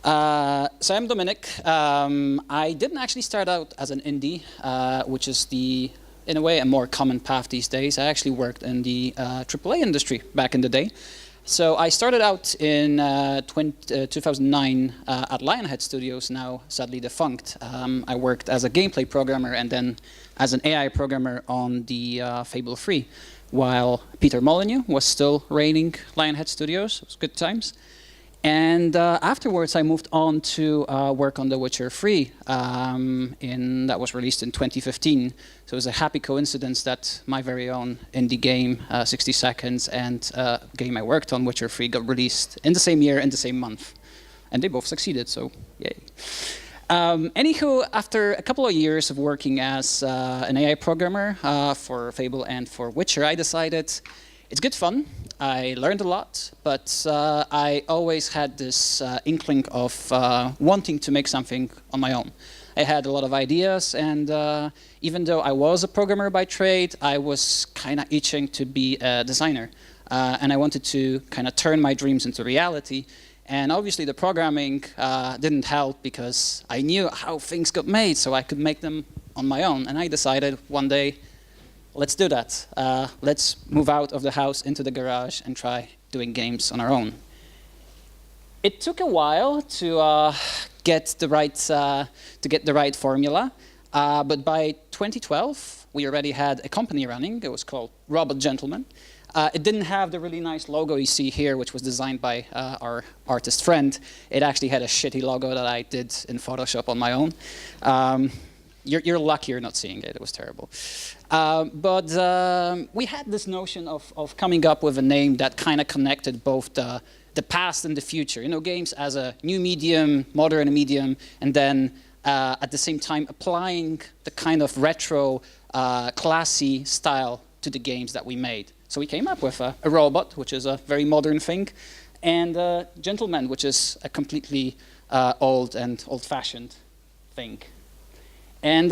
So I'm Dominik. I didn't actually start out as an indie, which is in a way, a more common path these days. I actually worked in the AAA industry back in the day. So I started out in 2009 at Lionhead Studios, now sadly defunct. I worked as a gameplay programmer and then as an AI programmer on the Fable 3, while Peter Molyneux was still reigning Lionhead Studios. It was good times. And afterwards, I moved on to work on The Witcher 3, that was released in 2015. So it was a happy coincidence that my very own indie game, 60 Seconds, and game I worked on, Witcher 3, got released in the same year, in the same month. And they both succeeded, so yay. Anywho, after a couple of years of working as an AI programmer for Fable and for Witcher, I decided it's good fun. I learned a lot, but I always had this inkling of wanting to make something on my own. I had a lot of ideas, and even though I was a programmer by trade, I was kind of itching to be a designer. And I wanted to kind of turn my dreams into reality. And obviously the programming didn't help because I knew how things got made, so I could make them on my own. And I decided one day, let's do that. Let's move out of the house into the garage and try doing games on our own. It took a while to get the right formula, but by 2012 we already had a company running. It was called Robot Gentleman. It didn't have the really nice logo you see here, which was designed by our artist friend. It actually had a shitty logo that I did in Photoshop on my own. You're lucky you're not seeing it. It was terrible. But we had this notion of coming up with a name that kind of connected both the past and the future. You know, games as a new medium, modern medium, and then at the same time applying the kind of retro, classy style to the games that we made. So we came up with a robot, which is a very modern thing, and a gentleman, which is a completely old and old-fashioned thing. And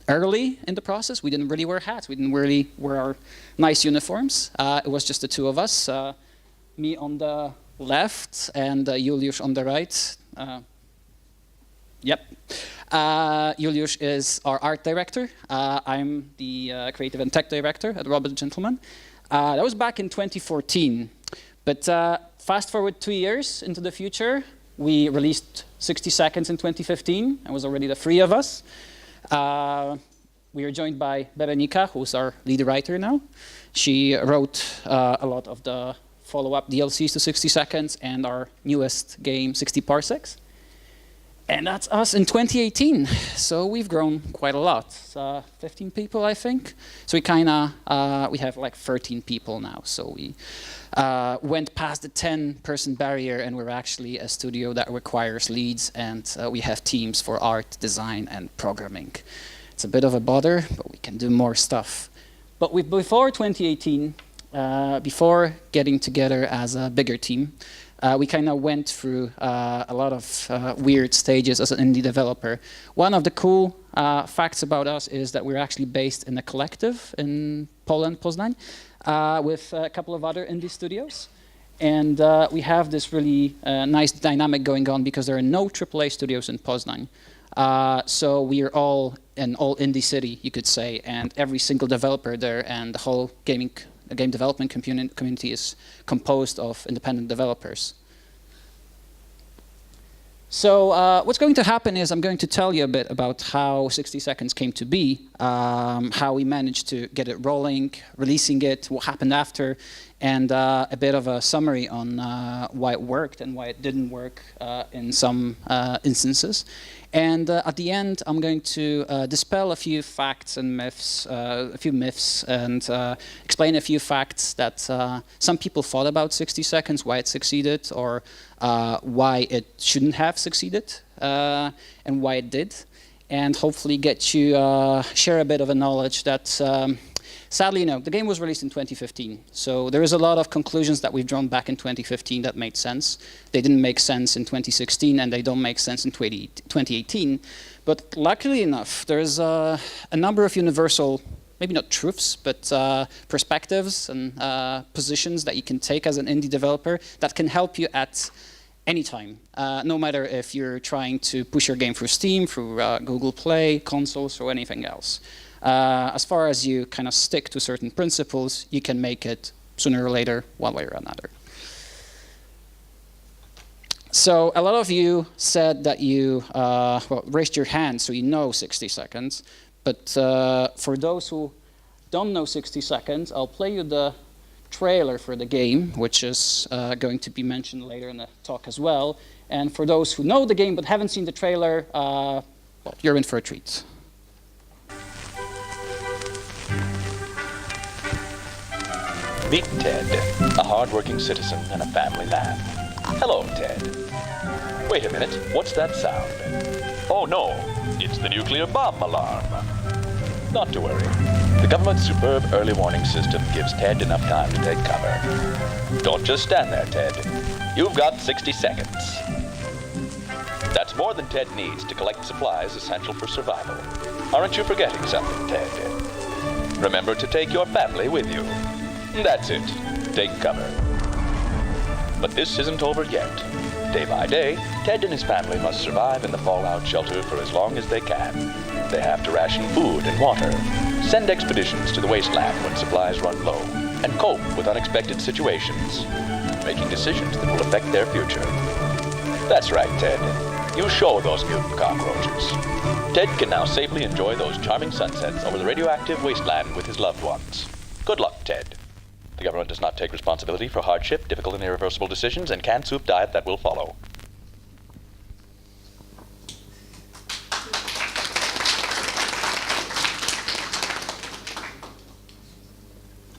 early in the process, we didn't really wear hats. We didn't really wear our nice uniforms. It was just the two of us, me on the left and Juliusz on the right. Yep. Juliusz is our art director. I'm the creative and tech director at Robot Gentleman. That was back in 2014. But fast forward 2 years into the future, we released 60 Seconds in 2015. It was already the three of us. We are joined by Berenika, who's our lead writer now. She wrote a lot of the follow-up DLCs to 60 Seconds and our newest game, 60 Parsecs. And that's us in 2018. So we've grown quite a lot. 15 people, I think. So we have like 13 people now. So we went past the 10-person barrier, and we're actually a studio that requires leads, and we have teams for art, design, and programming. It's a bit of a bother, but we can do more stuff. But before 2018, before getting together as a bigger team, we kind of went through a lot of weird stages as an indie developer. One of the cool facts about us is that we're actually based in a collective in Poland, Poznań, with a couple of other indie studios. And we have this really nice dynamic going on because there are no AAA studios in Poznań. So we are all an all-indie city, you could say, and every single developer there and the whole game development community is composed of independent developers. So what's going to happen is I'm going to tell you a bit about how 60 Seconds came to be, how we managed to get it rolling, releasing it, what happened after, and a bit of a summary on why it worked and why it didn't work in some instances. And at the end, I'm going to dispel a few facts and myths, and explain a few facts that some people thought about 60 Seconds, why it succeeded, or why it shouldn't have succeeded, and why it did, and hopefully get you share a bit of a knowledge that sadly, no, the game was released in 2015, so there is a lot of conclusions that we've drawn back in 2015 that made sense. They didn't make sense in 2016, and they don't make sense in 2018. But luckily enough, there's a number of universal, maybe not truths, but perspectives and positions that you can take as an indie developer that can help you at anytime, no matter if you're trying to push your game through Steam, through Google Play, consoles, or anything else. As far as you kind of stick to certain principles, you can make it sooner or later, one way or another. So a lot of you said that you well, raised your hand so you know 60 seconds. But for those who don't know 60 seconds, I'll play you the trailer for the game, which is going to be mentioned later in the talk as well. And for those who know the game but haven't seen the trailer, well, you're in for a treat. Meet Ted, a hard-working citizen and a family man. Hello, Ted. Wait a minute, what's that sound? Oh no, it's the nuclear bomb alarm. Not to worry. The government's superb early warning system gives Ted enough time to take cover. Don't just stand there, Ted. You've got 60 seconds. That's more than Ted needs to collect supplies essential for survival. Aren't you forgetting something, Ted? Remember to take your family with you. That's it. Take cover. But this isn't over yet. Day by day, Ted and his family must survive in the fallout shelter for as long as they can. They have to ration food and water, send expeditions to the wasteland when supplies run low, and cope with unexpected situations, making decisions that will affect their future. That's right, Ted. You show those mutant cockroaches. Ted can now safely enjoy those charming sunsets over the radioactive wasteland with his loved ones. Good luck, Ted. The government does not take responsibility for hardship, difficult and irreversible decisions, and canned soup diet that will follow.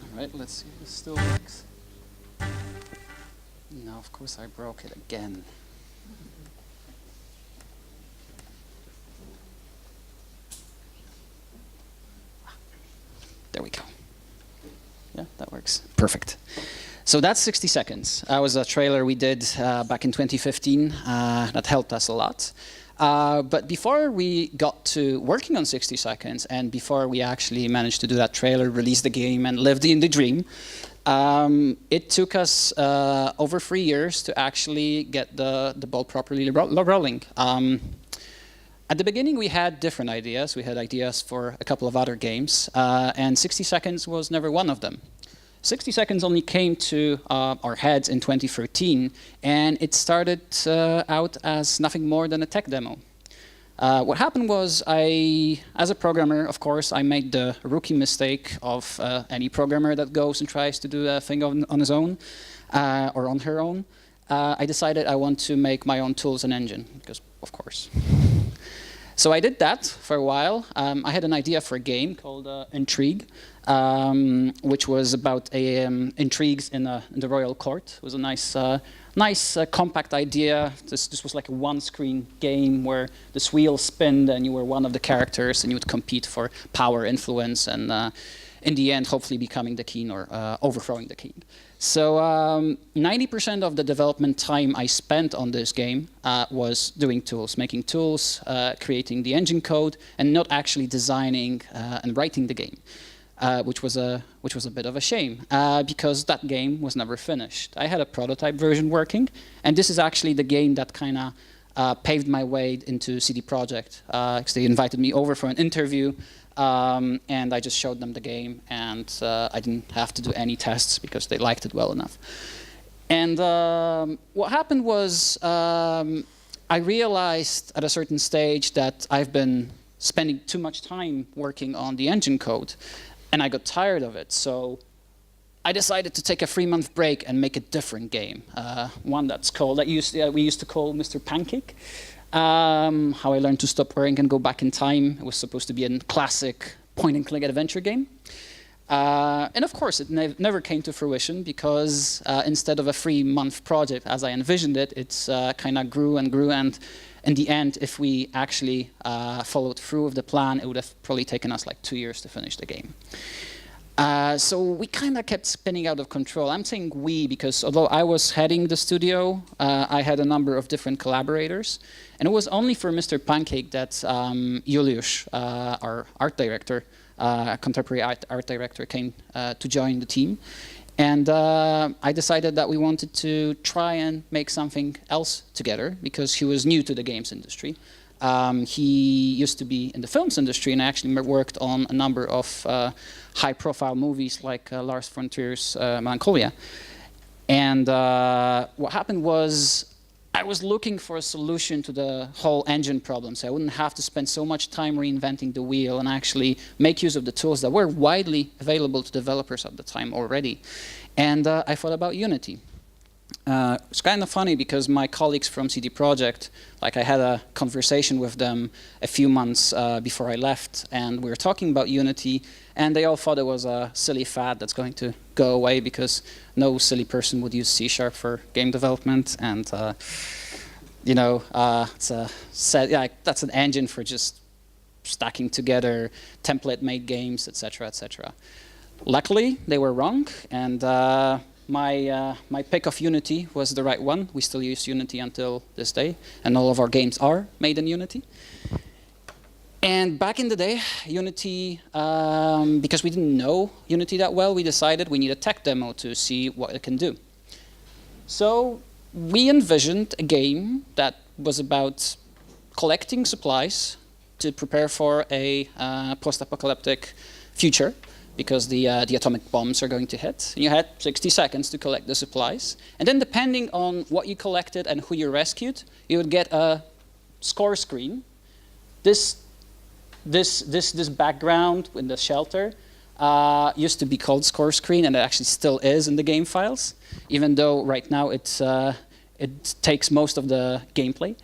All right, let's see if this still works. No, of course I broke it again. There we go. Yeah, that works. Perfect. So that's 60 seconds. That was a trailer we did back in 2015 that helped us a lot. But before we got to working on 60 seconds and before we actually managed to do that trailer, release the game and live the indie dream, it took us over 3 years to actually get the ball properly rolling. At the beginning, we had different ideas. We had ideas for a couple of other games, and 60 seconds was never one of them. 60 seconds only came to our heads in 2013, and it started out as nothing more than a tech demo. What happened was as a programmer, of course, I made the rookie mistake of any programmer that goes and tries to do a thing on his own or on her own. I decided I want to make my own tools and engine, because of course. So I did that for a while. I had an idea for a game called Intrigue, which was about intrigues in the royal court. It was a nice compact idea. This was like a one-screen game where this wheel spinned and you were one of the characters and you would compete for power, influence, and in the end, hopefully becoming the king or overthrowing the king. So 90% of the development time I spent on this game was doing tools, making tools, creating the engine code, and not actually designing and writing the game, which was a bit of a shame because that game was never finished. I had a prototype version working, and this is actually the game that kind of paved my way into CD Projekt. Because they invited me over for an interview. And I just showed them the game, and I didn't have to do any tests because they liked it well enough. And what happened was I realized at a certain stage that I've been spending too much time working on the engine code, and I got tired of it. So I decided to take a 3-month break and make a different game, one that's called, we used to call Mr. Pancake. How I learned to stop worrying and go back in time. It was supposed to be a classic point-and-click adventure game. And of course, it never came to fruition because instead of a 3-month project, as I envisioned it, it's kind of grew and grew. And in the end, if we actually followed through with the plan, it would have probably taken us like 2 years to finish the game. So we kind of kept spinning out of control. I'm saying we because although I was heading the studio, I had a number of different collaborators. And it was only for Mr. Pancake that Juliusz, our art director, contemporary art director, came to join the team. And I decided that we wanted to try and make something else together because he was new to the games industry. He used to be in the films industry and actually worked on a number of high-profile movies like Lars von Trier's Melancholia. And what happened was I was looking for a solution to the whole engine problem, so I wouldn't have to spend so much time reinventing the wheel and actually make use of the tools that were widely available to developers at the time already. And I thought about Unity. It's kind of funny because my colleagues from CD Projekt, like I had a conversation with them a few months before I left, and we were talking about Unity, and they all thought it was a silly fad that's going to go away because no silly person would use C# for game development, and you know, that's an engine for just stacking together template-made games, etc., etc. Luckily, they were wrong, and my pick of Unity was the right one. We still use Unity until this day, and all of our games are made in Unity. And back in the day, Unity, because we didn't know Unity that well, we decided we need a tech demo to see what it can do. So we envisioned a game that was about collecting supplies to prepare for a post-apocalyptic future, because the atomic bombs are going to hit. And you had 60 seconds to collect the supplies. And then depending on what you collected and who you rescued, you would get a score screen. This background in the shelter used to be called score screen, and it actually still is in the game files, even though right now it takes most of the gameplay.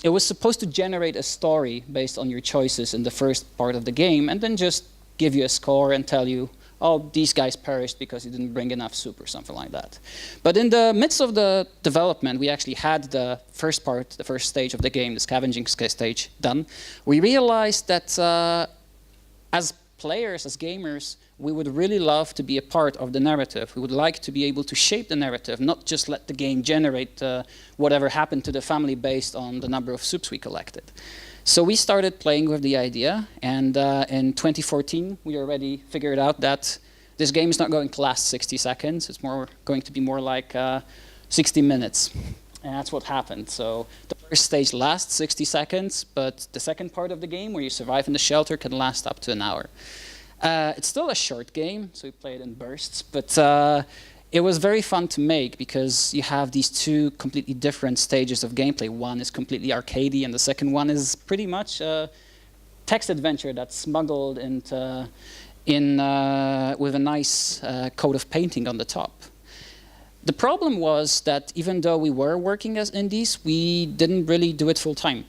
It was supposed to generate a story based on your choices in the first part of the game, and then just give you a score and tell you, oh, these guys perished because you didn't bring enough soup or something like that. But in the midst of the development, we actually had the first part, the first stage of the game, the scavenging stage, done. We realized that as players, as gamers, we would really love to be a part of the narrative. We would like to be able to shape the narrative, not just let the game generate whatever happened to the family based on the number of soups we collected. So we started playing with the idea, and in 2014, we already figured out that this game is not going to last 60 seconds. It's going to be more like 60 minutes. And that's what happened. So the first stage lasts 60 seconds, but the second part of the game, where you survive in the shelter, can last up to an hour. It's still a short game, so we play it in bursts, but it was very fun to make because you have these two completely different stages of gameplay. One is completely arcadey, and the second one is pretty much a text adventure that's smuggled into with a nice coat of painting on the top. The problem was that even though we were working as indies, we didn't really do it full time.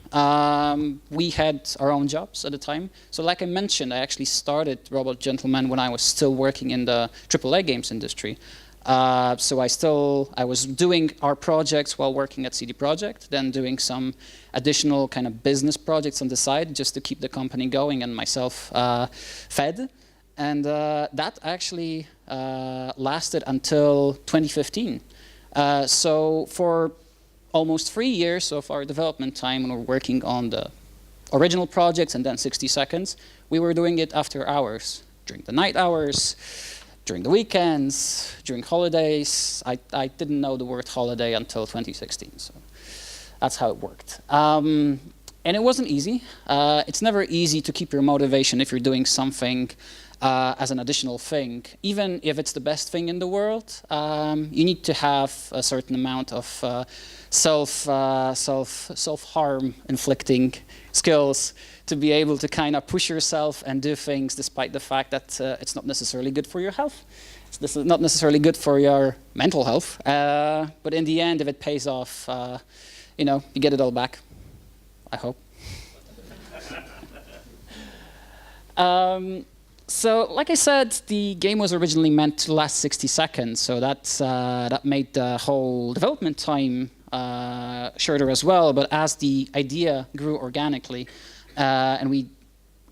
We had our own jobs at the time. So like I mentioned, I actually started Robot Gentleman when I was still working in the AAA games industry. So I was doing our projects while working at CD Projekt, then doing some additional kind of business projects on the side just to keep the company going and myself fed. And that actually lasted until 2015. So for almost 3 years of our development time, when we were working on the original projects and then 60 seconds, we were doing it after hours, during the night hours, during the weekends, during holidays. I didn't know the word holiday until 2016, so that's how it worked. And it wasn't easy. It's never easy to keep your motivation if you're doing something as an additional thing. Even if it's the best thing in the world, you need to have a certain amount of self-harm inflicting skills to be able to kind of push yourself and do things despite the fact that it's not necessarily good for your health. It's not necessarily good for your mental health. But in the end, if it pays off, you know, you get it all back, I hope. So, like I said, the game was originally meant to last 60 seconds, so that made the whole development time shorter as well. But as the idea grew organically, and we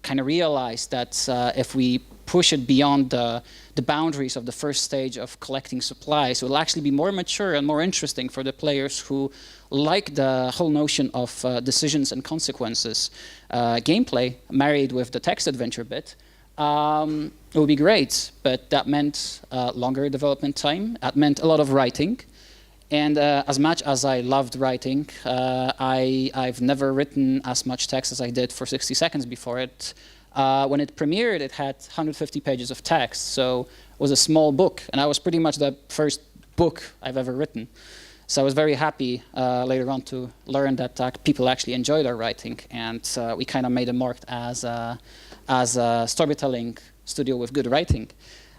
kind of realized that if we push it beyond the boundaries of the first stage of collecting supplies, it will actually be more mature and more interesting for the players who like the whole notion of decisions and consequences gameplay married with the text adventure bit. It would be great, but that meant longer development time. That meant a lot of writing. And as much as I loved writing, I've never written as much text as I did for 60 seconds before it. When it premiered, it had 150 pages of text, so it was a small book, and I was pretty much the first book I've ever written. So I was very happy later on to learn that people actually enjoyed our writing, and we kind of made a mark as a storytelling studio with good writing.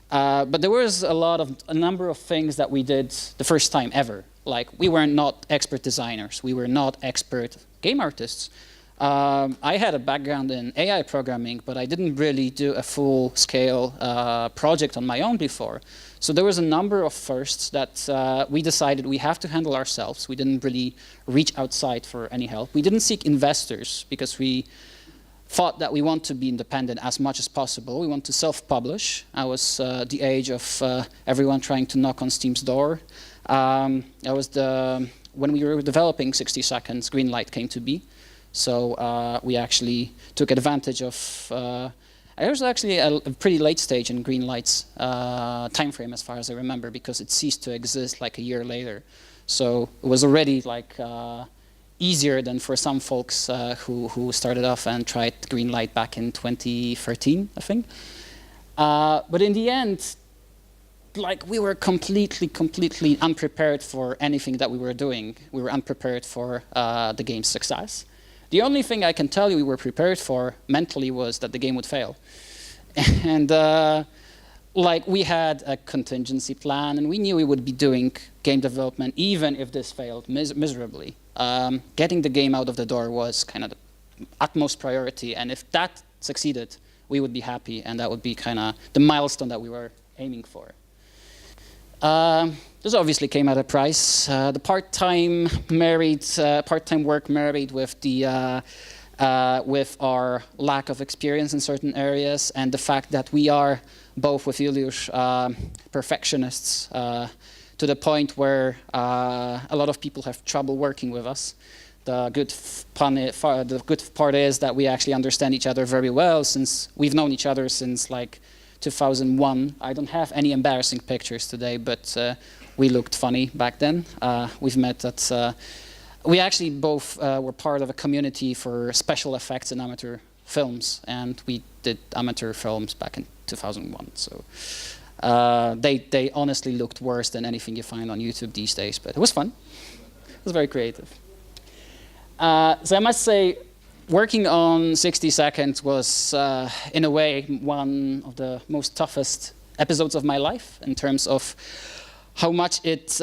But there was a number of things that we did the first time ever. Like, we were not expert designers. We were not expert game artists. I had a background in AI programming, but I didn't really do a full-scale project on my own before. So there was a number of firsts that we decided we have to handle ourselves. We didn't really reach outside for any help. We didn't seek investors because we thought that we want to be independent as much as possible. We want to self-publish. I was the age of everyone trying to knock on Steam's door. When we were developing 60 Seconds, Greenlight came to be. So we actually took advantage of. It was actually a pretty late stage in Greenlight's time frame, as far as I remember, because it ceased to exist like a year later. So it was already like easier than for some folks who started off and tried Greenlight back in 2013, I think. But in the end, like, we were completely unprepared for anything that we were doing. We were unprepared for the game's success. The only thing I can tell you we were prepared for mentally was that the game would fail. And like, we had a contingency plan, and we knew we would be doing game development even if this failed miserably. Getting the game out of the door was kind of the utmost priority, and if that succeeded, we would be happy, and that would be kind of the milestone that we were aiming for. This obviously came at a price. The part-time work married with with our lack of experience in certain areas, and the fact that we are both with Juliusz perfectionists to the point where a lot of people have trouble working with us. The good part is that we actually understand each other very well, since we've known each other since like 2001. I don't have any embarrassing pictures today, but we looked funny back then. We've met at. We actually both were part of a community for special effects in amateur films, and we did amateur films back in 2001. So they honestly looked worse than anything you find on YouTube these days, but it was fun. It was very creative. So I must say, working on 60 Seconds was, in a way, one of the most toughest episodes of my life in terms of how much it,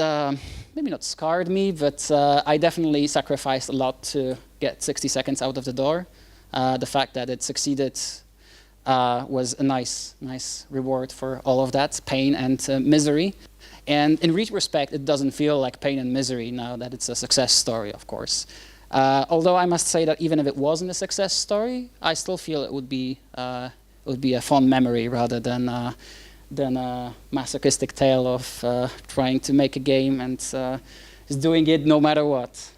maybe not scarred me, but I definitely sacrificed a lot to get 60 Seconds out of the door. The fact that it succeeded was a nice reward for all of that pain and misery. And in retrospect, it doesn't feel like pain and misery now that it's a success story, of course. Although I must say that even if it wasn't a success story, I still feel it would be a fond memory rather than a masochistic tale of trying to make a game and just doing it no matter what.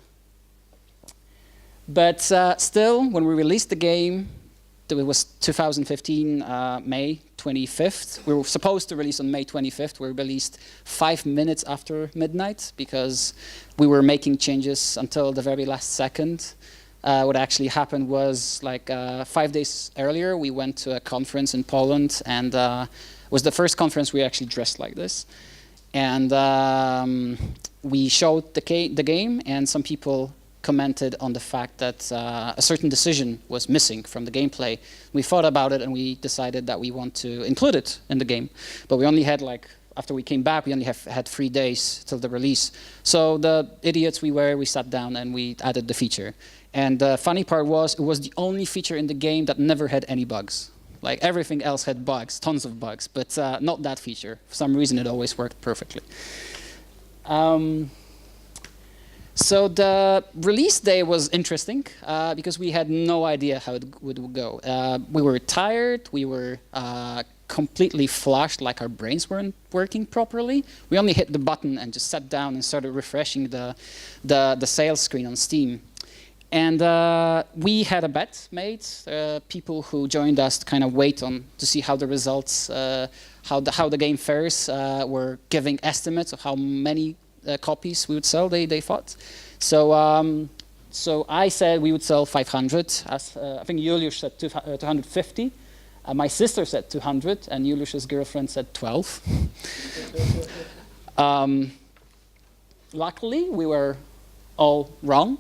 But still, when we released the game, it was 2015, May 25th. We were supposed to release on May 25th. We released 5 minutes after midnight because we were making changes until the very last second. What actually happened was, like 5 days earlier, we went to a conference in Poland, and it was the first conference we actually dressed like this. And we showed the game, and some people commented on the fact that a certain decision was missing from the gameplay. We thought about it, and we decided that we want to include it in the game. But we only had, like, after we came back, we only had 3 days till the release. So the idiots we sat down and we added the feature. And the funny part was, it was the only feature in the game that never had any bugs. Like, everything else had bugs, tons of bugs, but not that feature. For some reason, it always worked perfectly. So the release day was interesting because we had no idea how it would go. We were tired, we were completely flushed, like our brains weren't working properly. We only hit the button and just sat down and started refreshing the sales screen on Steam. And we had a bet made. People who joined us kind of wait on to see how the results, how the game fares, were giving estimates of how many copies we would sell. They thought. So I said we would sell 500. I think Juliusz said 250. My sister said 200, and Juliusz's girlfriend said 12. Luckily, we were all wrong.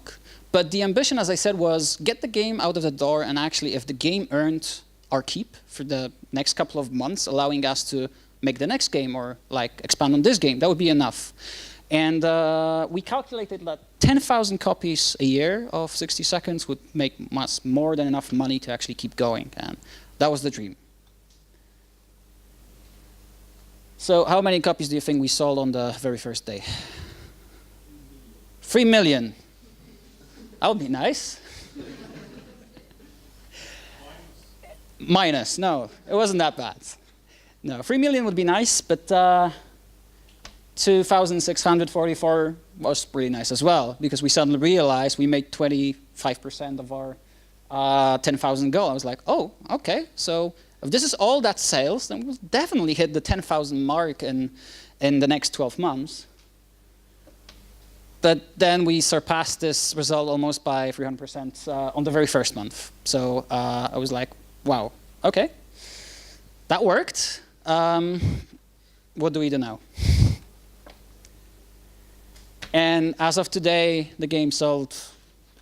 But the ambition, as I said, was get the game out of the door, and actually, if the game earned our keep for the next couple of months, allowing us to make the next game or like expand on this game, that would be enough. And we calculated that 10,000 copies a year of 60 Seconds would make us more than enough money to actually keep going, and that was the dream. So how many copies do you think we sold on the very first day? 3 million. That would be nice. Minus, no, it wasn't that bad. No, 3 million would be nice, but 2,644 was pretty nice as well, because we suddenly realized we made 25% of our 10,000 goal. I was like, oh, okay, so if this is all that sales, then we'll definitely hit the 10,000 mark in the next 12 months. But then we surpassed this result almost by 300% on the very first month. So I was like, wow, okay, that worked. What do we do now? And as of today, the game sold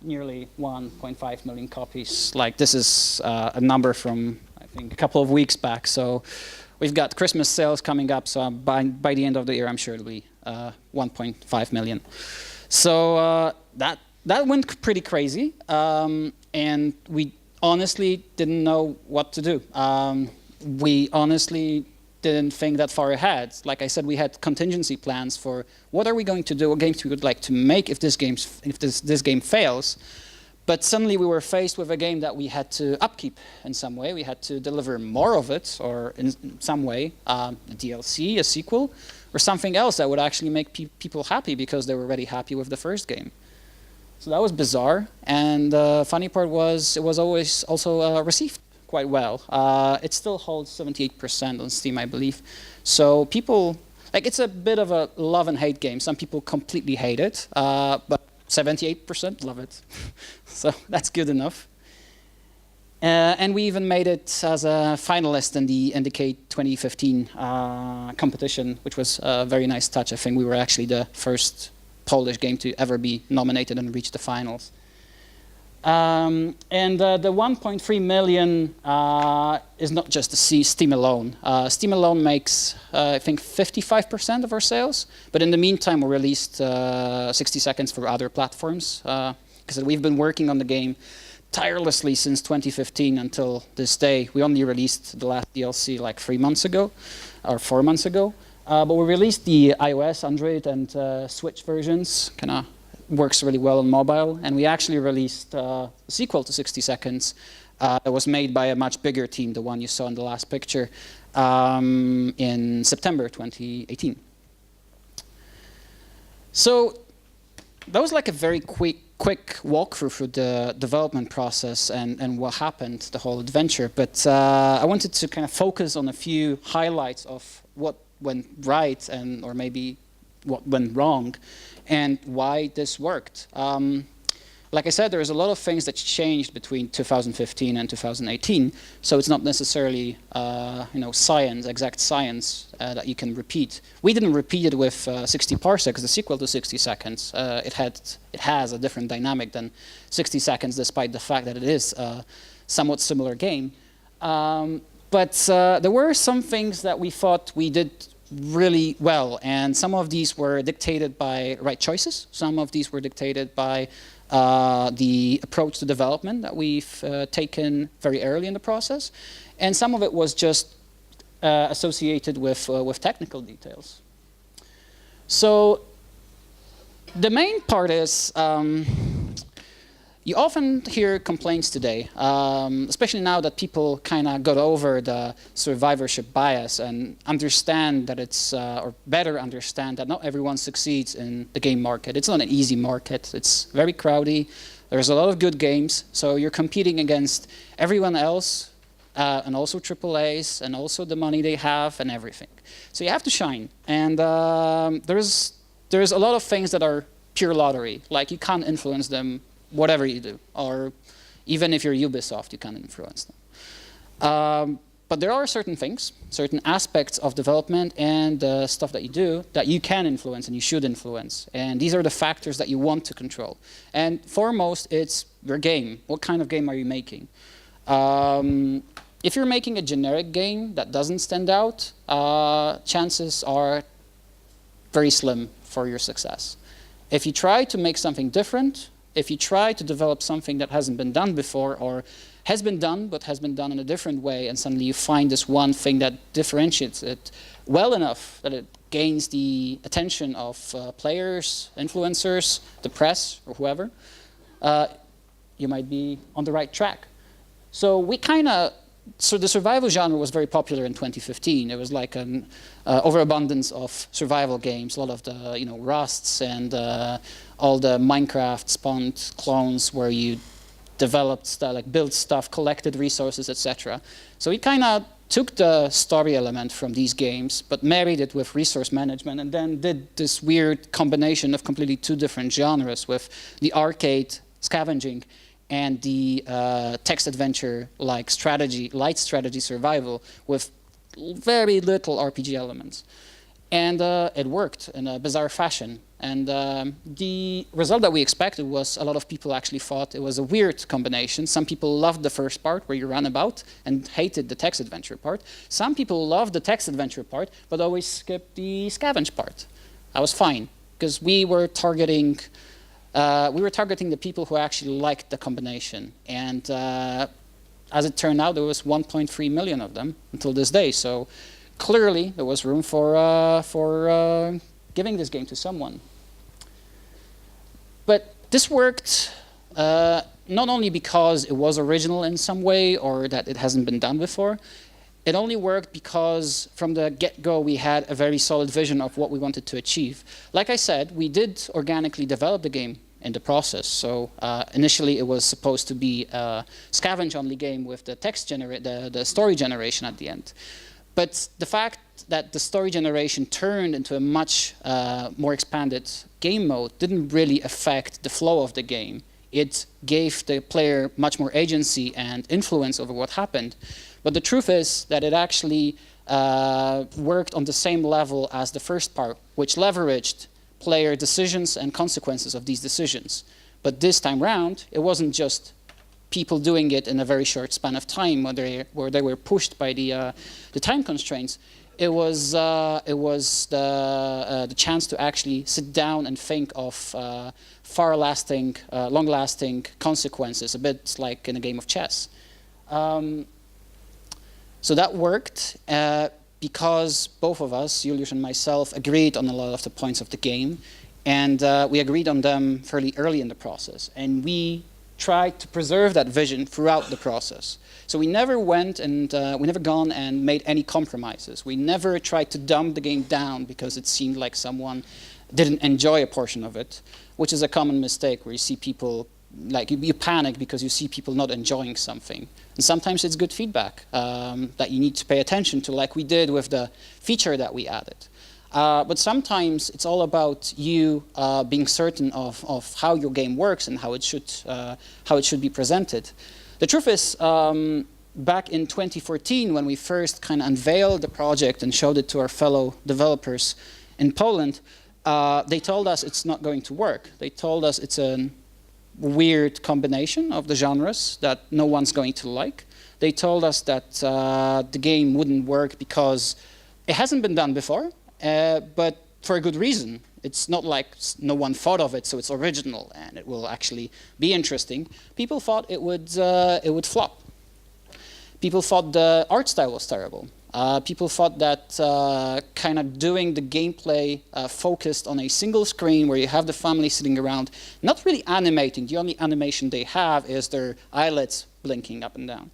nearly 1.5 million copies. Like, this is a number from, I think, a couple of weeks back. So we've got Christmas sales coming up. So by the end of the year, I'm sure it'll be 1.5 million. So that went pretty crazy. And we honestly didn't know what to do. We honestly didn't think that far ahead. Like I said, we had contingency plans for what are we going to do, what games we would like to make if this game fails. But suddenly we were faced with a game that we had to upkeep in some way. We had to deliver more of it, or in some way, a DLC, a sequel, or something else that would actually make people happy because they were already happy with the first game. So that was bizarre. And the funny part was it was always also received quite well. It still holds 78% on Steam, I believe. So people, like, it's a bit of a love and hate game. Some people completely hate it, but 78% love it. So that's good enough. And we even made it as a finalist in the Indicate 2015 competition, which was a very nice touch. I think we were actually the first Polish game to ever be nominated and reach the finals. And the 1.3 million is not just the Steam alone. Steam alone makes, I think, 55% of our sales. But in the meantime, we released 60 Seconds for other platforms. Because we've been working on the game tirelessly since 2015 until this day. We only released the last DLC like 3 months ago, or 4 months ago. But we released the iOS, Android, and Switch versions. Kind of works really well on mobile. And we actually released a sequel to 60 Seconds that was made by a much bigger team, the one you saw in the last picture, in September 2018. So that was like a very quick walkthrough through the development process and what happened, the whole adventure. But I wanted to kind of focus on a few highlights of what went right or maybe what went wrong and why this worked. Like I said, there's a lot of things that changed between 2015 and 2018, so it's not necessarily science, exact science that you can repeat. We didn't repeat it with 60 Parsecs, the sequel to 60 Seconds. It has a different dynamic than 60 Seconds, despite the fact that it is a somewhat similar game. But there were some things that we thought we did really well, and some of these were dictated by right choices. Some of these were dictated by the approach to development that we've taken very early in the process, and some of it was just associated with technical details. So the main part is you often hear complaints today, especially now that people kind of got over the survivorship bias and understand that it's, or better understand that not everyone succeeds in the game market. It's not an easy market. It's very crowded. There's a lot of good games, so you're competing against everyone else, and also AAAs, and also the money they have and everything. So you have to shine. And there's a lot of things that are pure lottery. Like you can't influence them, whatever you do. Or even if you're Ubisoft, you can't influence them. But there are certain things, certain aspects of development and stuff that you do that you can influence and you should influence. And these are the factors that you want to control. And foremost, it's your game. What kind of game are you making? If you're making a generic game that doesn't stand out, chances are very slim for your success. If you try to make something different, if you try to develop something that hasn't been done before or has been done but has been done in a different way, and suddenly you find this one thing that differentiates it well enough that it gains the attention of players, influencers, the press, or whoever, you might be on the right track. So the survival genre was very popular in 2015. It was like an overabundance of survival games, a lot of the Rusts and all the Minecraft spawned clones where you developed stuff, like built stuff, collected resources, etc. So we kind of took the story element from these games, but married it with resource management, and then did this weird combination of completely two different genres with the arcade scavenging and the text adventure like light strategy survival with very little RPG elements. And it worked in a bizarre fashion. And the result that we expected was a lot of people actually thought it was a weird combination. Some people loved the first part where you ran about and hated the text adventure part. Some people loved the text adventure part but always skipped the scavenge part. That was fine because we were targeting the people who actually liked the combination. And as it turned out, there was 1.3 million of them until this day. So clearly, there was room for giving this game to someone. But this worked not only because it was original in some way or that it hasn't been done before. It only worked because from the get-go we had a very solid vision of what we wanted to achieve. Like I said, we did organically develop the game in the process. So initially it was supposed to be a scavenge-only game with the story generation at the end. But the fact that the story generation turned into a much more expanded game mode didn't really affect the flow of the game. It gave the player much more agency and influence over what happened. But the truth is that it actually worked on the same level as the first part, which leveraged player decisions and consequences of these decisions. But this time round, it wasn't just people doing it in a very short span of time where they were pushed by the time constraints. It was the chance to actually sit down and think of far-lasting, long-lasting consequences, a bit like in a game of chess. So that worked because both of us, Julius and myself, agreed on a lot of the points of the game, and we agreed on them fairly early in the process. And we tried to preserve that vision throughout the process. So we never went and we never gone and made any compromises. We never tried to dumb the game down because it seemed like someone didn't enjoy a portion of it, which is a common mistake where you see people, like you panic because you see people not enjoying something. And sometimes it's good feedback that you need to pay attention to, like we did with the feature that we added. But sometimes it's all about you being certain of how your game works and how it should be presented. The truth is, back in 2014, when we first kind of unveiled the project and showed it to our fellow developers in Poland, they told us it's not going to work. They told us it's a weird combination of the genres that no one's going to like. They told us that the game wouldn't work because it hasn't been done before. But for a good reason. It's not like no one thought of it, so it's original and it will actually be interesting. People thought it would flop. People thought the art style was terrible. People thought that kind of doing the gameplay focused on a single screen where you have the family sitting around, not really animating. The only animation they have is their eyelids blinking up and down.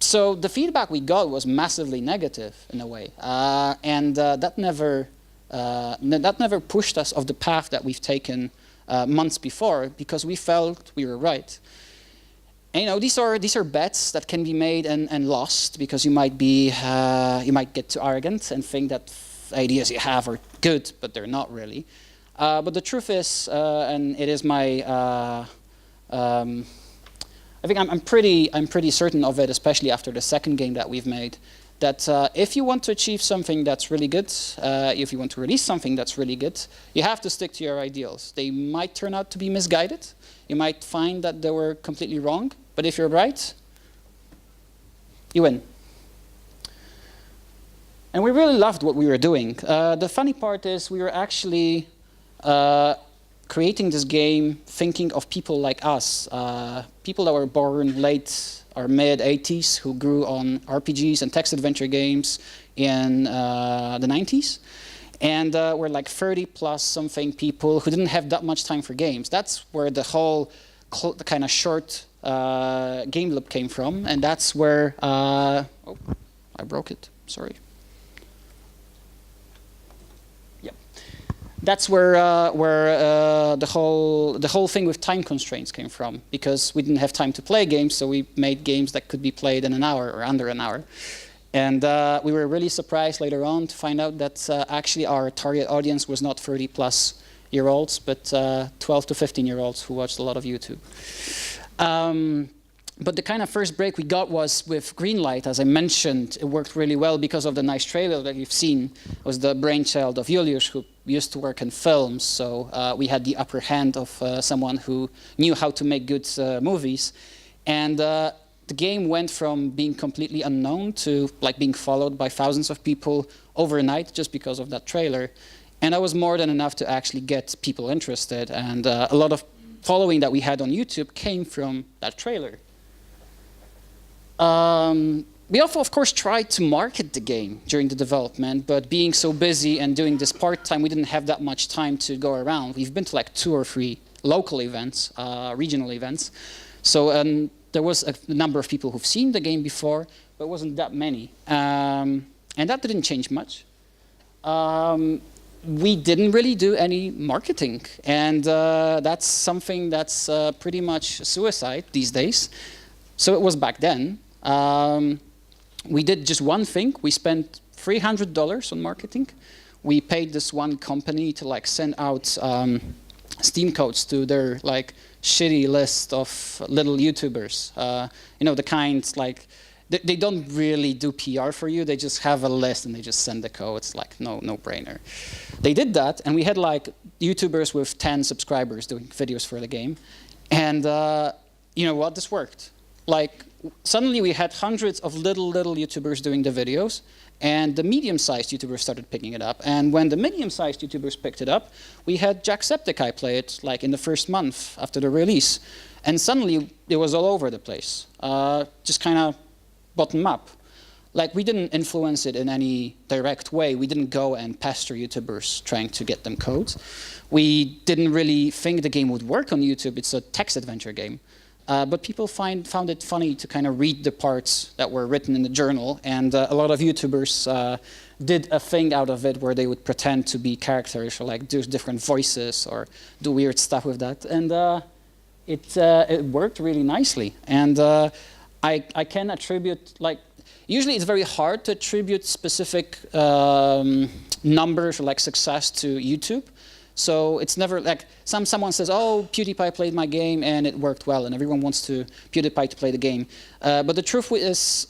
So the feedback we got was massively negative in a way, and that never pushed us off the path that we've taken months before, because we felt we were right. And, you know, these are bets that can be made and lost, because you might get too arrogant and think that ideas you have are good, but they're not really. But the truth is, and it is my, I think I'm pretty certain of it, especially after the second game that we've made, that if you want to achieve something that's really good, if you want to release something that's really good, you have to stick to your ideals. They might turn out to be misguided. You might find that they were completely wrong, but if you're right, you win. And we really loved what we were doing. The funny part is we were actually creating this game thinking of people like us, people that were born late or mid-80s who grew on RPGs and text adventure games in the 90s. And we're like 30 plus something people who didn't have that much time for games. That's where the whole kind of short game loop came from. And that's where, oh, I broke it, sorry. That's where the whole thing with time constraints came from, because we didn't have time to play games, so we made games that could be played in an hour or under an hour. And we were really surprised later on to find out that actually our target audience was not 30-plus-year-olds, but 12 to 15-year-olds who watched a lot of YouTube. But the kind of first break we got was with Greenlight. As I mentioned, it worked really well because of the nice trailer that you've seen. It was the brainchild of Julius, who used to work in films, so we had the upper hand of someone who knew how to make good movies. And the game went from being completely unknown to like being followed by thousands of people overnight just because of that trailer. And that was more than enough to actually get people interested. And a lot of following that we had on YouTube came from that trailer. We also, of course, tried to market the game during the development, but being so busy and doing this part-time, we didn't have that much time to go around. We've been to like 2 or 3 local events, regional events. So there was a number of people who've seen the game before, but it wasn't that many. And that didn't change much. We didn't really do any marketing, and that's something that's pretty much suicide these days. So it was back then. We did just one thing. We spent $300 on marketing. We paid this one company to like send out Steam codes to their like shitty list of little YouTubers. You know, the kinds like they don't really do PR for you. They just have a list and they just send the code. It's like no brainer. They did that, and we had like YouTubers with 10 subscribers doing videos for the game. And you know what? This worked. Like, suddenly we had hundreds of little YouTubers doing the videos, and the medium-sized YouTubers started picking it up. And when the medium-sized YouTubers picked it up, we had Jacksepticeye play it like in the first month after the release. And suddenly it was all over the place, just kind of bottom up. Like, we didn't influence it in any direct way. We didn't go and pester YouTubers trying to get them codes. We didn't really think the game would work on YouTube. It's a text adventure game. But people found it funny to kind of read the parts that were written in the journal, and a lot of YouTubers did a thing out of it where they would pretend to be characters or like do different voices or do weird stuff with that, and it worked really nicely. And I can attribute, like, usually it's very hard to attribute specific numbers or like success to YouTube. So it's never like someone says, oh, PewDiePie played my game and it worked well, and everyone wants PewDiePie to play the game. But the truth is,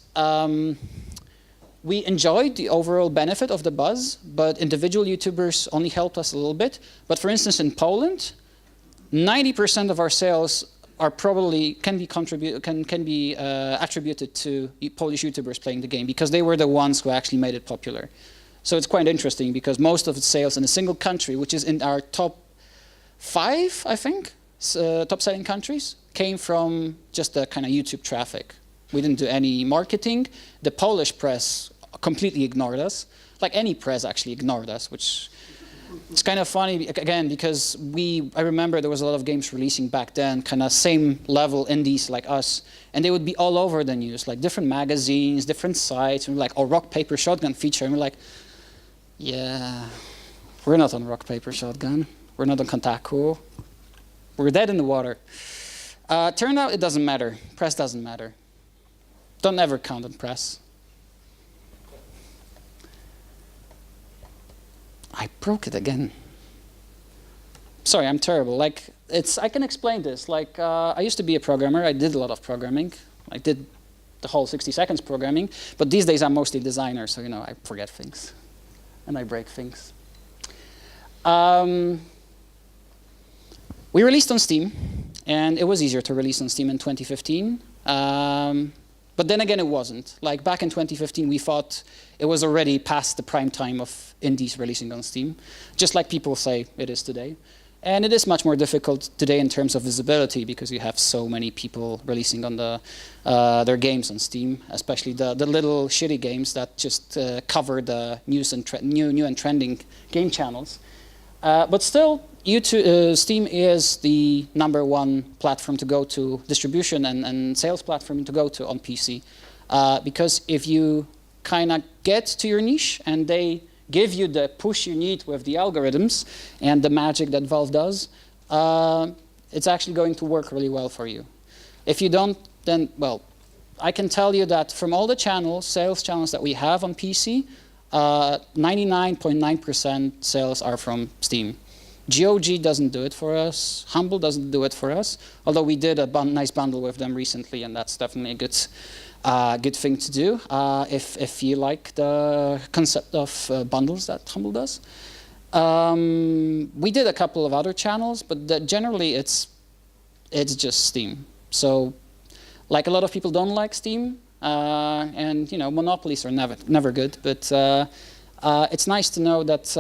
we enjoyed the overall benefit of the buzz, but individual YouTubers only helped us a little bit. But for instance, in Poland, 90% of our sales are probably can be attributed to Polish YouTubers playing the game, because they were the ones who actually made it popular. So it's quite interesting, because most of the sales in a single country, which is in our top 5, I think, top-selling countries, came from just the kind of YouTube traffic. We didn't do any marketing. The Polish press completely ignored us. Like, any press actually ignored us, which is kind of funny, again, because I remember there was a lot of games releasing back then, kind of same level indies like us, and they would be all over the news, like different magazines, different sites, and we're like, oh, Rock, Paper, Shotgun feature, and we're like, yeah, we're not on Rock, Paper, Shotgun. We're not on Kotaku. We're dead in the water. Turned out it doesn't matter. Press doesn't matter. Don't ever count on press. I broke it again. Sorry, I'm terrible. Like, I can explain this. Like, I used to be a programmer. I did a lot of programming. I did the whole 60 seconds programming. But these days, I'm mostly a designer. So, I forget things. And I break things. We released on Steam. And it was easier to release on Steam in 2015. But then again, it wasn't. Like, back in 2015, we thought it was already past the prime time of indies releasing on Steam, just like people say it is today. And it is much more difficult today in terms of visibility because you have so many people releasing on their games on Steam, especially the little shitty games that just cover the news and new and trending game channels. But still, Steam is the #1 platform to go to, distribution and sales platform to go to on PC. Because if you kind of get to your niche and they give you the push you need with the algorithms and the magic that Valve does, it's actually going to work really well for you. If you don't, then, well, I can tell you that from all the sales channels that we have on PC, 99.9% sales are from Steam. GOG doesn't do it for us. Humble doesn't do it for us, although we did a nice bundle with them recently, and that's definitely a good thing to do if you like the concept of bundles that Humble does. We did a couple of other channels, but generally it's just Steam. So, like, a lot of people don't like Steam, and monopolies are never good. But it's nice to know that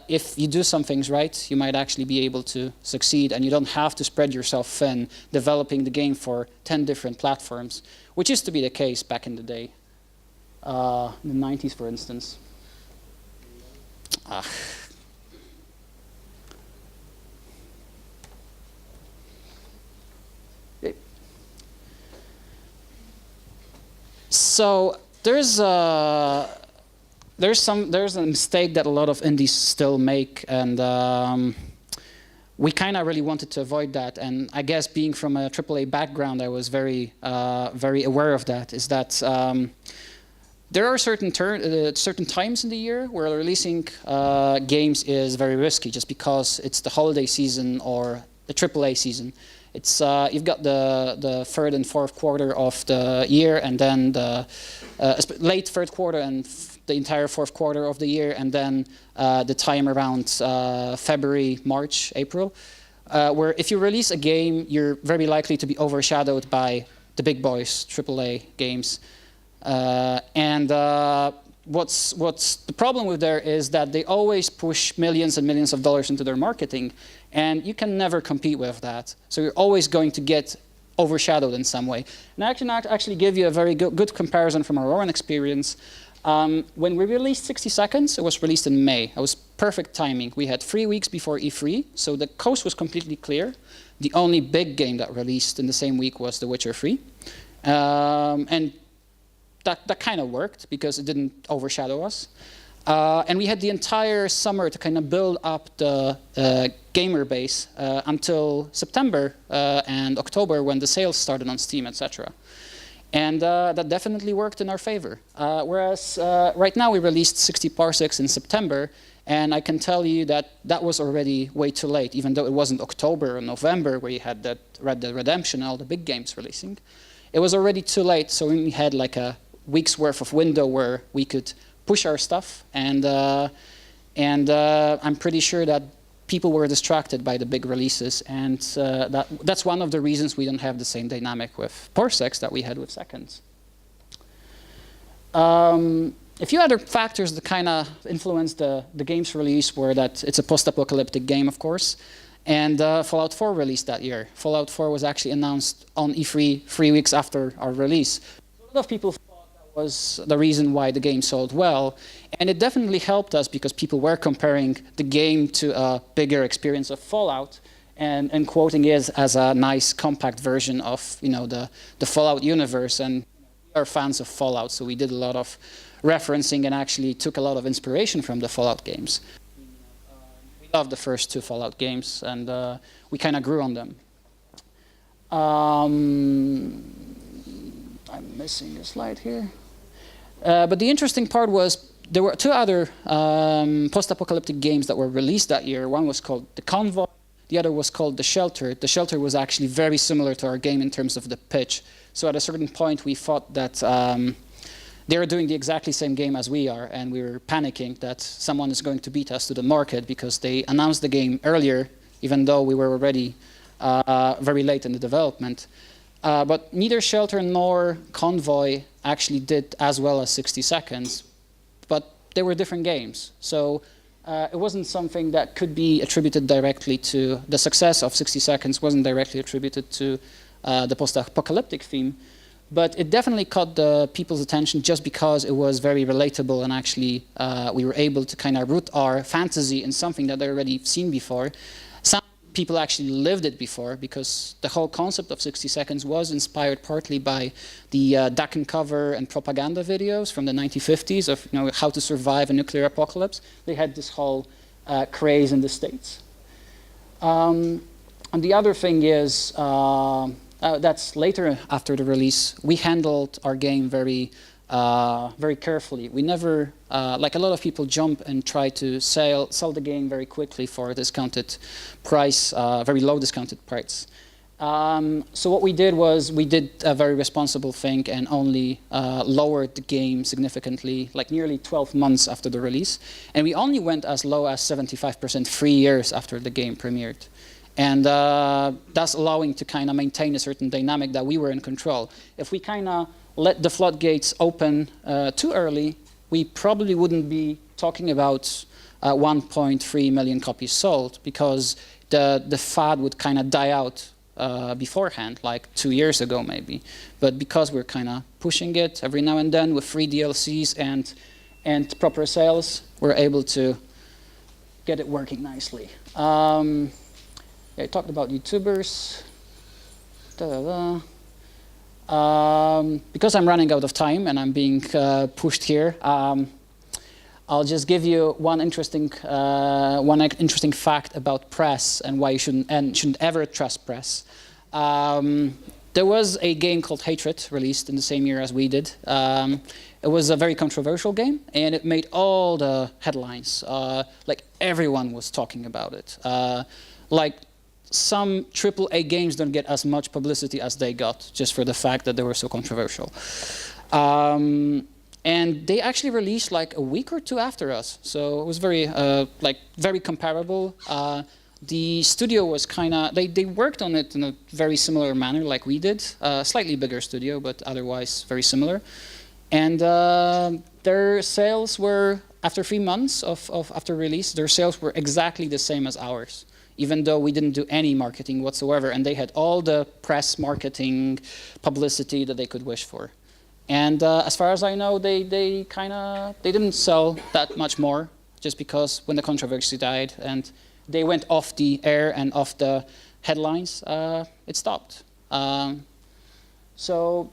if you do some things right, you might actually be able to succeed, and you don't have to spread yourself thin developing the game for 10 different platforms, which used to be the case back in the day, in the 90s, for instance. So there's a mistake that a lot of indies still make, and we kind of really wanted to avoid that. And I guess being from a AAA background, I was very aware of that. Is that there are certain times in the year where releasing games is very risky, just because it's the holiday season or the AAA season. It's you've got the third and fourth quarter of the year, and then the late third quarter and the entire fourth quarter of the year, and then the time around February, March, April, where if you release a game, you're very likely to be overshadowed by the big boys, AAA games. What's the problem with there is that they always push millions and millions of dollars into their marketing, and you can never compete with that. So you're always going to get overshadowed in some way. And I can actually give you a very good comparison from our own experience. When we released 60 Seconds, it was released in May. It was perfect timing. We had 3 weeks before E3, so the coast was completely clear. The only big game that released in the same week was The Witcher 3. And that kind of worked because it didn't overshadow us. And we had the entire summer to kind of build up the gamer base until September and October, when the sales started on Steam, etc. And that definitely worked in our favor. Whereas right now we released 60 Parsecs in September, and I can tell you that that was already way too late, even though it wasn't October or November where you had that Red Dead Redemption and all the big games releasing. It was already too late, so we had like a week's worth of window where we could push our stuff, and I'm pretty sure that people were distracted by the big releases, and that's one of the reasons we don't have the same dynamic with Parsecs that we had with Seconds. A few other factors that kind of influenced the game's release were that it's a post-apocalyptic game, of course, and Fallout 4 released that year. Fallout 4 was actually announced on E3 3 weeks after our release. A lot of people was the reason why the game sold well, and it definitely helped us because people were comparing the game to a bigger experience of Fallout and quoting it as a nice compact version of the Fallout universe. And we are fans of Fallout, so we did a lot of referencing and actually took a lot of inspiration from the Fallout games. We loved the first two Fallout games, and we kind of grew on them. I'm missing a slide here. But the interesting part was there were two other post-apocalyptic games that were released that year. One was called The Convoy. The other was called The Shelter. The Shelter was actually very similar to our game in terms of the pitch. So at a certain point, we thought that they were doing the exactly same game as we are, and we were panicking that someone is going to beat us to the market because they announced the game earlier, even though we were already very late in the development. But neither Shelter nor Convoy actually did as well as 60 Seconds, but they were different games. So it wasn't something that could be attributed directly to the success of 60 Seconds, wasn't directly attributed to the post-apocalyptic theme, but it definitely caught the people's attention just because it was very relatable, and actually we were able to kind of root our fantasy in something that they already seen before. Some people actually lived it before, because the whole concept of 60 Seconds was inspired partly by the duck and cover and propaganda videos from the 1950s of how to survive a nuclear apocalypse. They had this whole craze in the States. And the other thing is, that's later after the release, we handled our game very carefully. We never, like a lot of people, jump and try to sell the game very quickly for a discounted price, very low discounted price. So what we did was we did a very responsible thing and only lowered the game significantly, like nearly 12 months after the release. And we only went as low as 75% 3 years after the game premiered. And thus allowing to kind of maintain a certain dynamic that we were in control. If we kind of let the floodgates open too early, we probably wouldn't be talking about 1.3 million copies sold, because the fad would kind of die out beforehand, like 2 years ago maybe. But because we're kind of pushing it every now and then with free DLCs and proper sales, we're able to get it working nicely. I talked about YouTubers. Because I'm running out of time and I'm being pushed here, I'll just give you one interesting fact about press and why you shouldn't ever trust press. There was a game called Hatred released in the same year as we did. It was a very controversial game, and it made all the headlines. Like everyone was talking about it. Like some AAA games don't get as much publicity as they got, just for the fact that they were so controversial. And they actually released like a week or two after us, so it was very comparable. The studio was kind of, they worked on it in a very similar manner like we did, slightly bigger studio, but otherwise very similar. And their sales were, after 3 months after release, their sales were exactly the same as ours, even though we didn't do any marketing whatsoever, and they had all the press, marketing, publicity that they could wish for. And as far as I know, they didn't sell that much more, just because when the controversy died and they went off the air and off the headlines, it stopped. So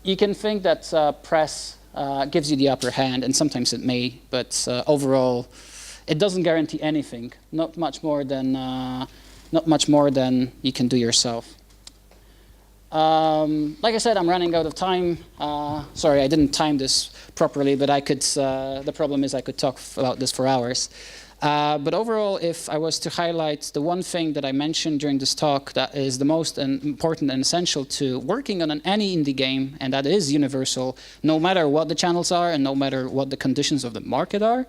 you can think that press gives you the upper hand, and sometimes it may, but overall, it doesn't guarantee anything. Not much more than you can do yourself. Like I said, I'm running out of time. Sorry, I didn't time this properly, but I could. The problem is I could talk about this for hours. But overall, if I was to highlight the one thing that I mentioned during this talk that is the most important and essential to working on any indie game, and that is universal, no matter what the channels are and no matter what the conditions of the market are,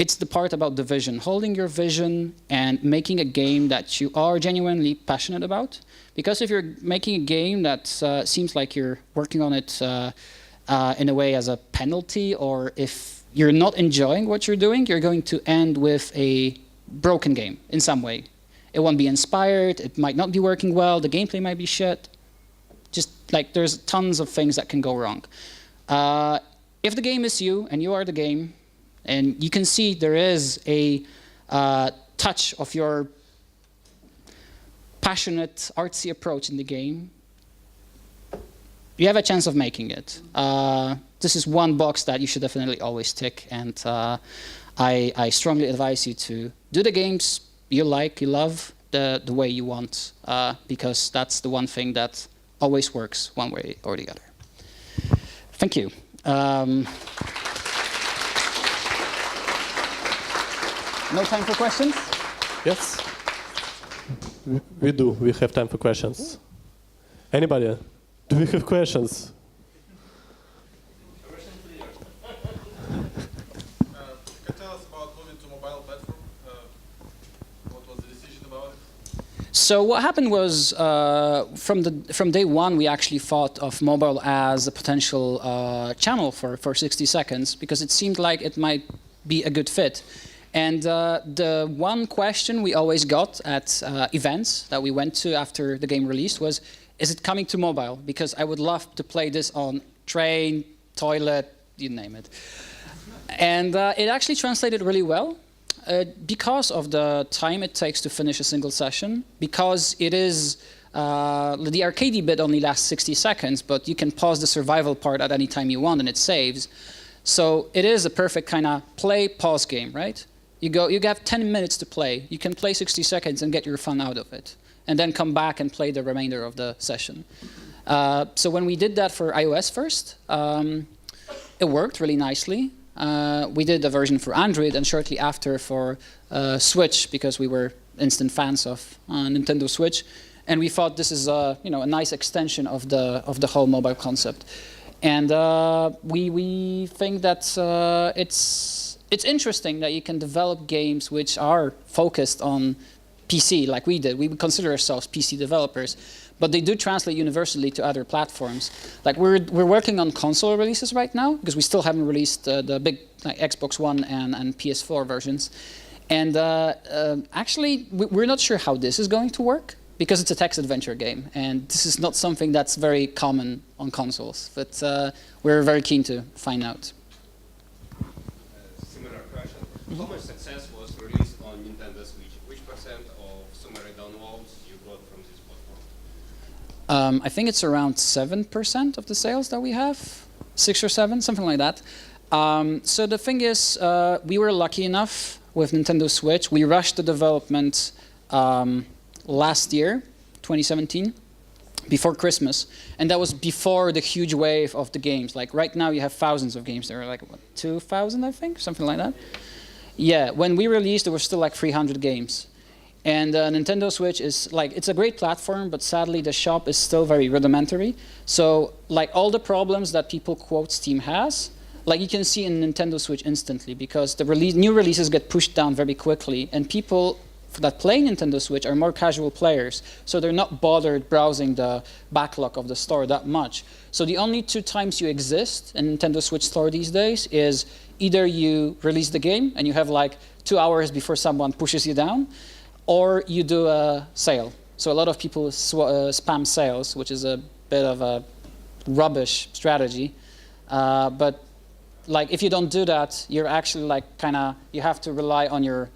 it's the part about the vision, holding your vision and making a game that you are genuinely passionate about. Because if you're making a game that seems like you're working on it in a way as a penalty, or if you're not enjoying what you're doing, you're going to end with a broken game in some way. It won't be inspired, it might not be working well, the gameplay might be shit. Just like there's tons of things that can go wrong. If the game is you and you are the game, and you can see there is a touch of your passionate, artsy approach in the game, you have a chance of making it. This is one box that you should definitely always tick, and I strongly advise you to do the games you like, you love, the way you want, because that's the one thing that always works one way or the other. Thank you. No time for questions? Yes. We do. We have time for questions. Anybody? Do we have questions? Can you tell us about moving to mobile platform? What was the decision about it? So what happened was, from day one, we actually thought of mobile as a potential channel for 60 seconds, because it seemed like it might be a good fit. And the one question we always got at events that we went to after the game released was, is it coming to mobile? Because I would love to play this on train, toilet, you name it. And it actually translated really well because of the time it takes to finish a single session, because it is, the arcade bit only lasts 60 seconds, but you can pause the survival part at any time you want and it saves. So it is a perfect kind of play, pause game, right? You have 10 minutes to play. You can play 60 seconds and get your fun out of it, and then come back and play the remainder of the session. So when we did that for iOS first, it worked really nicely. We did a version for Android, and shortly after for Switch, because we were instant fans of Nintendo Switch, and we thought this is a nice extension of the whole mobile concept. And we think that it's interesting that you can develop games which are focused on PC, like we did. We would consider ourselves PC developers, but they do translate universally to other platforms. Like we're working on console releases right now, because we still haven't released the big Xbox One and PS4 versions. And actually, we're not sure how this is going to work, because it's a text adventure game, and this is not something that's very common on consoles. But we're very keen to find out. Similar question. How much success was released on Nintendo Switch? Which percent of summary downloads you got from this platform? I think it's around 7% of the sales that we have, 6 or 7, something like that. So the thing is, we were lucky enough with Nintendo Switch. We rushed the development last year, 2017, before Christmas, and that was before the huge wave of the games. Like right now, you have thousands of games. There are like what, 2,000, I think, something like that. Yeah, when we released, there were still like 300 games. And Nintendo Switch is like, it's a great platform, but sadly the shop is still very rudimentary. So like all the problems that people quote Steam has, like you can see in Nintendo Switch instantly, because the new releases get pushed down very quickly, and people that play Nintendo Switch are more casual players, so they're not bothered browsing the backlog of the store that much. So the only 2 times you exist in Nintendo Switch store these days is either you release the game and you have like 2 hours before someone pushes you down, or you do a sale. So a lot of people spam sales, which is a bit of a rubbish strategy. But like if you don't do that, you're actually like you have to rely on your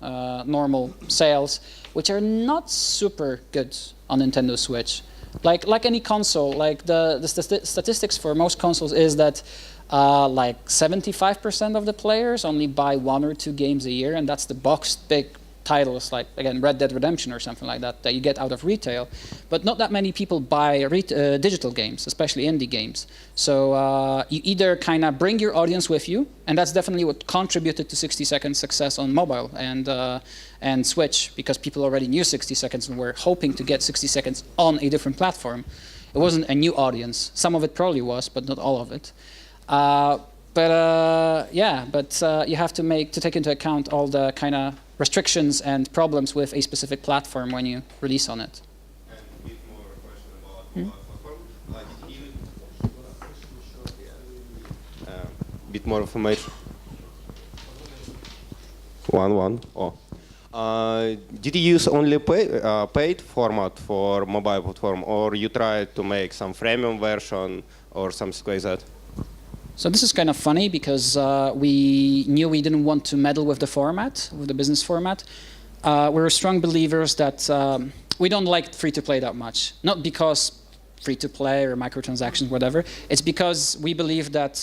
normal sales, which are not super good on Nintendo Switch. Like any console, like the statistics for most consoles is that like 75% of the players only buy 1 or 2 games a year, and that's the boxed big titles like, again, Red Dead Redemption or something like that, that you get out of retail. But not that many people buy digital games, especially indie games. So you either kind of bring your audience with you, and that's definitely what contributed to 60 Seconds' success on mobile and Switch, because people already knew 60 Seconds and were hoping to get 60 Seconds on a different platform. It wasn't a new audience. Some of it probably was, but not all of it. You have to take into account all the kind of restrictions and problems with a specific platform when you release on it. And a bit more question about platform. Bit more information. 1-1. Oh. Did you use only paid format for mobile platform, or you tried to make some freemium version or something like that? So this is kind of funny, because we knew we didn't want to meddle with the format, with the business format. We're strong believers that we don't like free-to-play that much. Not because free-to-play or microtransactions, whatever. It's because we believe that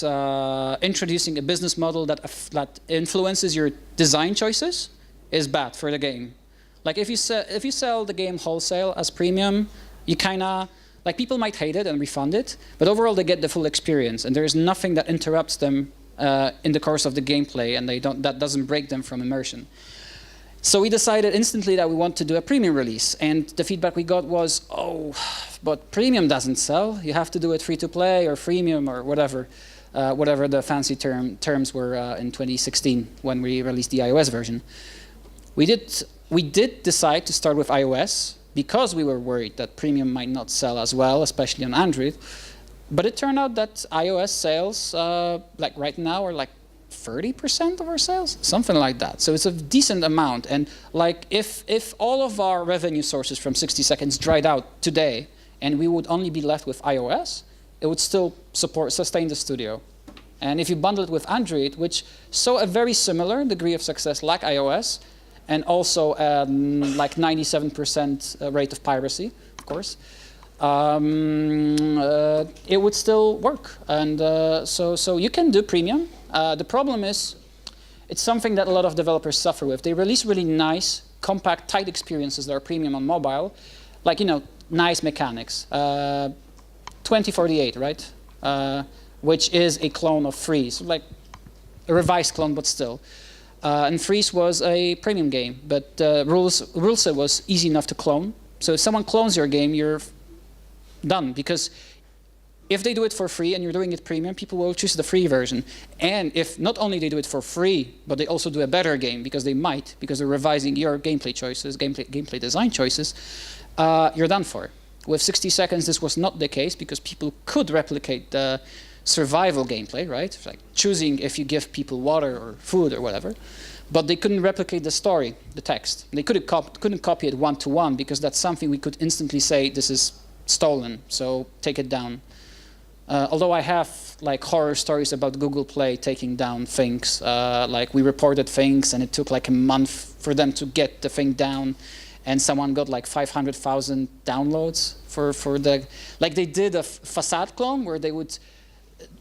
introducing a business model that influences your design choices is bad for the game. Like if you sell the game wholesale as premium, you kind of, like people might hate it and refund it, but overall they get the full experience, and there is nothing that interrupts them in the course of the gameplay, and that doesn't break them from immersion. So we decided instantly that we want to do a premium release, and the feedback we got was, oh, but premium doesn't sell. You have to do it free to play or freemium or whatever the fancy terms were in 2016 when we released the iOS version. We did decide to start with iOS because we were worried that premium might not sell as well, especially on Android. But it turned out that iOS sales, like right now, are like 30% of our sales, something like that. So it's a decent amount. And like if all of our revenue sources from 60 seconds dried out today, and we would only be left with iOS, it would still sustain the studio. And if you bundle it with Android, which saw a very similar degree of success like iOS, and also like 97% rate of piracy, of course, it would still work. And so you can do premium. The problem is, it's something that a lot of developers suffer with. They release really nice, compact, tight experiences that are premium on mobile, like, nice mechanics. 2048, right? Which is a clone of Freeze, like a revised clone, but still. And Freeze was a premium game, but rule set was easy enough to clone. So if someone clones your game, you're done, because if they do it for free and you're doing it premium, people will choose the free version. And if not only they do it for free, but they also do a better game, because they're revising your gameplay choices, gameplay design choices, you're done for. With 60 seconds, this was not the case, because people could replicate the survival gameplay, right? Like choosing if you give people water or food or whatever. But they couldn't replicate the story, the text. They couldn't copy it one-to-one, because that's something we could instantly say, this is stolen, so take it down. Although I have like horror stories about Google Play taking down things, like we reported things and it took like a month for them to get the thing down, and someone got like 500,000 downloads for the, like they did a facade clone where they would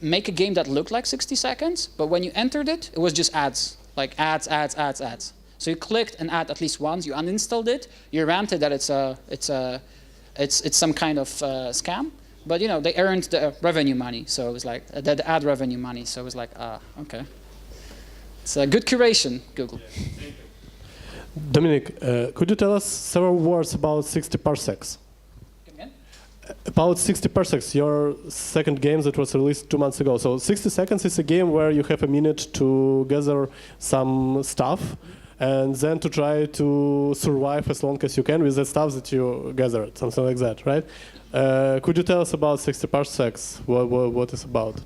make a game that looked like 60 seconds, but when you entered it, it was just ads, like ads. So you clicked an ad at least once, you uninstalled it, you ranted that it's some kind of scam. But they earned the revenue money, so it was like the ad revenue money. So it was like, okay, it's a good curation, Google. Dominik, could you tell us several words about 60 parsecs? Again? About 60 parsecs, your second game that was released 2 months ago. So 60 seconds is a game where you have a minute to gather some stuff, and then to try to survive as long as you can with the stuff that you gathered, something like that, right? Could you tell us about 60 parsecs, what it's about?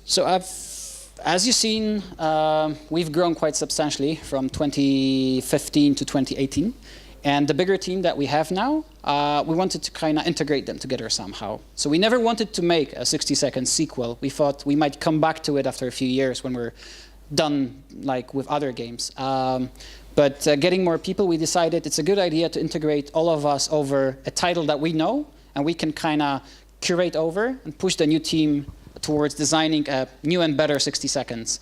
So as you've seen, we've grown quite substantially from 2015 to 2018. And the bigger team that we have now, we wanted to kind of integrate them together somehow. So we never wanted to make a 60-second sequel. We thought we might come back to it after a few years when we're done like with other games. But getting more people, we decided it's a good idea to integrate all of us over a title that we know, and we can kind of curate over and push the new team towards designing a new and better 60 seconds.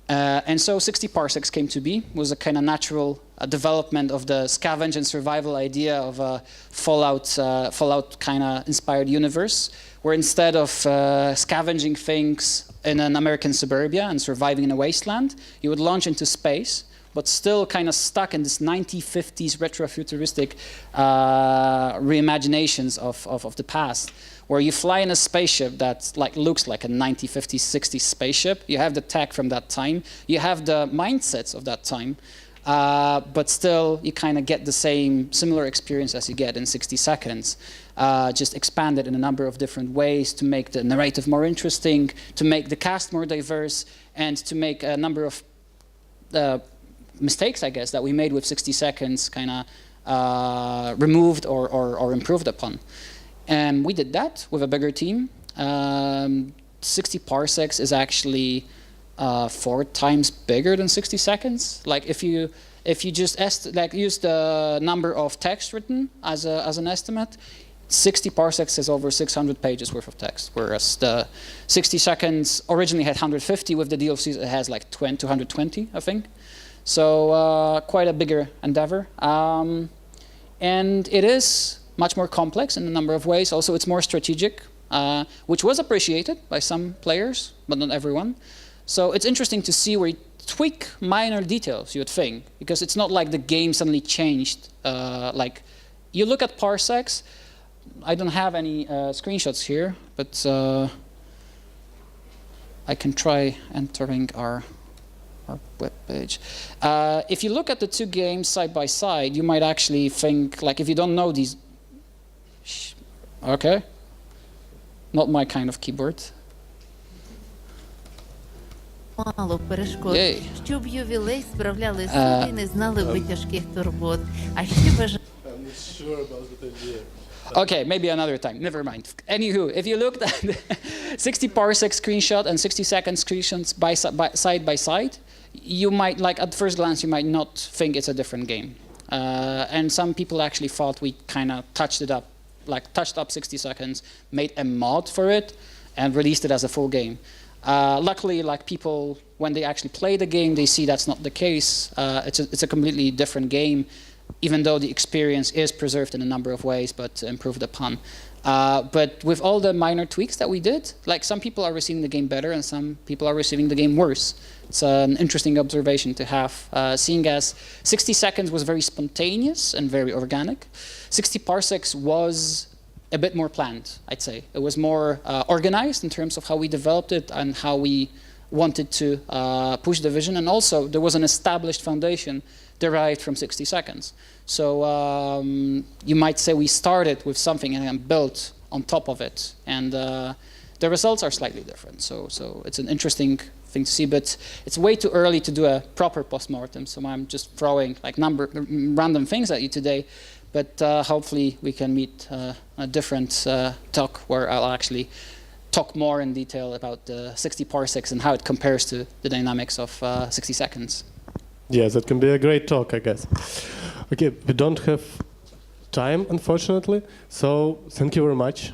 And so 60 parsecs came to be, was a kind of natural development of the scavenge and survival idea of a Fallout kind of inspired universe, where instead of scavenging things in an American suburbia and surviving in a wasteland, you would launch into space, but still kind of stuck in this 1950s retrofuturistic reimaginations of the past, where you fly in a spaceship that looks like a 1950s, 60s spaceship. You have the tech from that time. You have the mindsets of that time, but still you kind of get the similar experience as you get in 60 seconds, just expanded in a number of different ways to make the narrative more interesting, to make the cast more diverse, and to make a number of mistakes, I guess, that we made with 60 seconds kind of removed or improved upon. And we did that with a bigger team. 60 parsecs is actually 4 times bigger than 60 seconds. Like if you just use the number of text written as an estimate, 60 parsecs is over 600 pages worth of text, whereas the 60 seconds originally had 150. With the DLCs, it has like 220, I think. So quite a bigger endeavor. And it is much more complex in a number of ways. Also, it's more strategic, which was appreciated by some players, but not everyone. So it's interesting to see where you tweak minor details, you would think, because it's not like the game suddenly changed. Like, you look at parsecs. I don't have any screenshots here, but I can try entering our web page. If you look at the two games side by side, you might actually think, like, if you don't know these, okay, not my kind of keyboard. Мало перешкод, Yay. щоб ювілей справляли суди і не знали витяжких турбот. А ще бажаю... Okay, maybe another time. Never mind. Anywho, if you looked at the 60 parsec screenshot and 60 second screenshots side by side, you might, like, at first glance, you might not think it's a different game. And some people actually thought we kind of touched it up, like touched up 60 seconds, made a mod for it, and released it as a full game. Luckily, like, people, when they actually play the game, they see that's not the case. It's a completely different game, even though the experience is preserved in a number of ways, but improved upon. But with all the minor tweaks that we did, like, some people are receiving the game better and some people are receiving the game worse. It's an interesting observation to have, seeing as 60 seconds was very spontaneous and very organic. 60 parsecs was a bit more planned, I'd say. It was more organized in terms of how we developed it and how we wanted to push the vision. And also, there was an established foundation derived from 60 seconds. So you might say we started with something and then built on top of it. And the results are slightly different. So it's an interesting thing to see, but it's way too early to do a proper postmortem. So I'm just throwing, like, random things at you today. But hopefully we can meet a different talk where I'll actually talk more in detail about the 60 parsecs and how it compares to the dynamics of 60 seconds. Yes, that can be a great talk, I guess. Okay, we don't have time, unfortunately. So thank you very much.